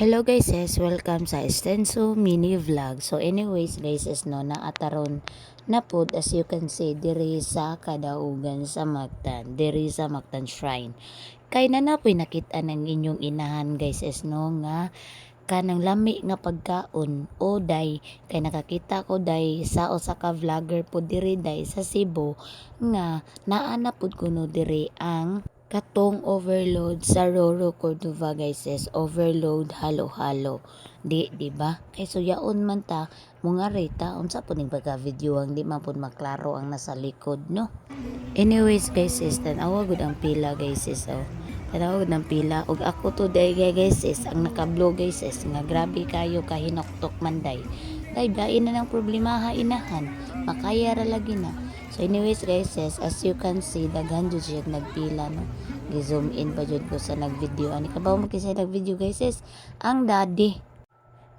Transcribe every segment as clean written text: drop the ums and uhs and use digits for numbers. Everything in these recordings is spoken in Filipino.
Hello guys, welcome sa Estenso mini vlog. So anyways guys, naataron na pod as you can see diri sa kadaugan sa Mactan, diri sa Mactan Shrine. Kay nanapoy nakita ng inyong inahan guys nga kanang lami nga pagkaon o day kay nakakita ko day sa usa ka vlogger po diri day sa Cebu nga naana pod kuno diri ang katong overload sa Roro Cordova guys, overload halo-halo. Di ba? Kay suyaon man ta mga rita unsa po ning pagka-video ang di man pud maklaro ang nasa likod, no? Anyways guys, tanawa gud ang pila guys, oh. Tanawa gud ang pila ug ako today guys, ang naka-vlog guys, nga grabe kayo kahinoktok manday. Kay gain na ng problema ha inahan, makaya ra lagi na. So anyways guys, as you can see, daghan jud siya nagpila, no. Gi-zoom in pa jud ko sa nagvideo. Ani kabaw mo kisay nagvideo guys, ang daddy.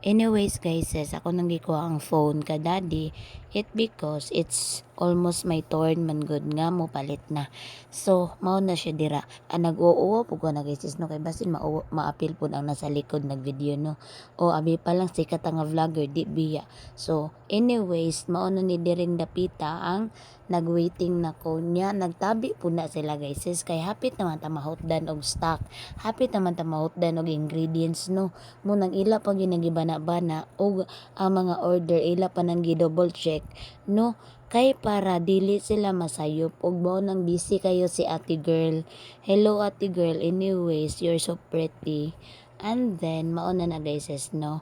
Anyways guys, ako nang gikuha ang phone ka daddy, it because it's almost my turn man good nga mo palit na. So mao na siya dira. Nag-uuwa pud ko na guys, no, kay basin maapil pud ang nasa likod nagvideo, no. O abi pa lang sikat nga vlogger di biya. So anyways, mao na ni diring dapita ang nagwaiting na ko niya, nagtabi po na sila guys, kay hapit naman ta mahutdan og stock, hapit naman ta mahutdan og ingredients, no. Munang ila pa ginagibana-bana og ang mga order ila pa nang gi-double check, no, kay para dili sila masayop og mao nang busy kayo si ate girl. Hello ate girl, anyways you're so pretty. And then mao na guys, no,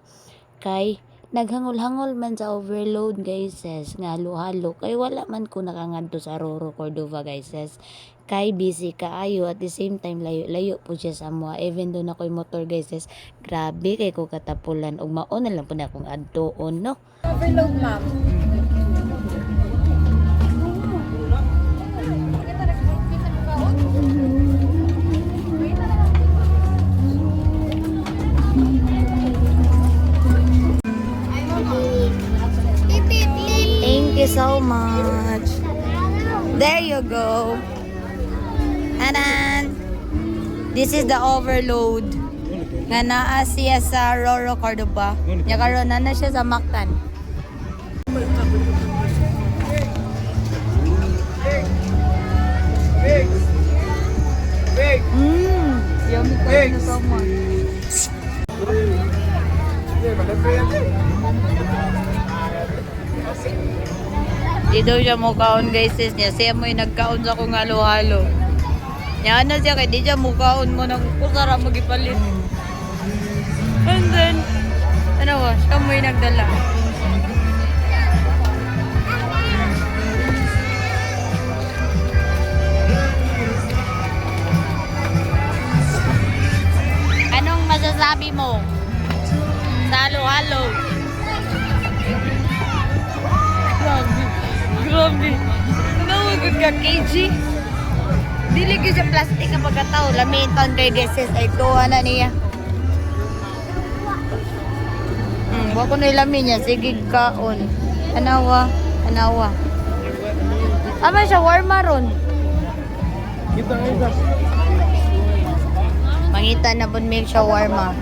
kay naghangol-hangol man sa overload guys, nga halo-halo kay wala man ko nakangadto sa Roro Cordova guys, kay busy kaayo at the same time layo po siya sa mua, even doon ako'y motor guys, grabe kay ko katapulan og mao na lang po na akong adtoon, no. Overload ma'am. Thank you so much. There you go. And then, this is the overload. Nga naa siya sa Roro Cordova. Nya karon na siya sa Mactan. Yummy kayo so much. Di daw siya mukaon guys, niya siya mo'y nagkaon sa kong halo-halo. Yan na siya kay di siya mukaon mo nang kusara magipalit. And then, ano ba, siya mo'y nagdala. Anong masasabi mo sa halo-halo? Grabe. Nawagod ka, KG. Dili ko sa plastic ang pagkatao. Lamitan kay gueses. Ay, tuwa na niya. Wako na ilamin niya. Sige kaon. Anawa. Ama siya, warma ron. Mangita na po milk shawarma.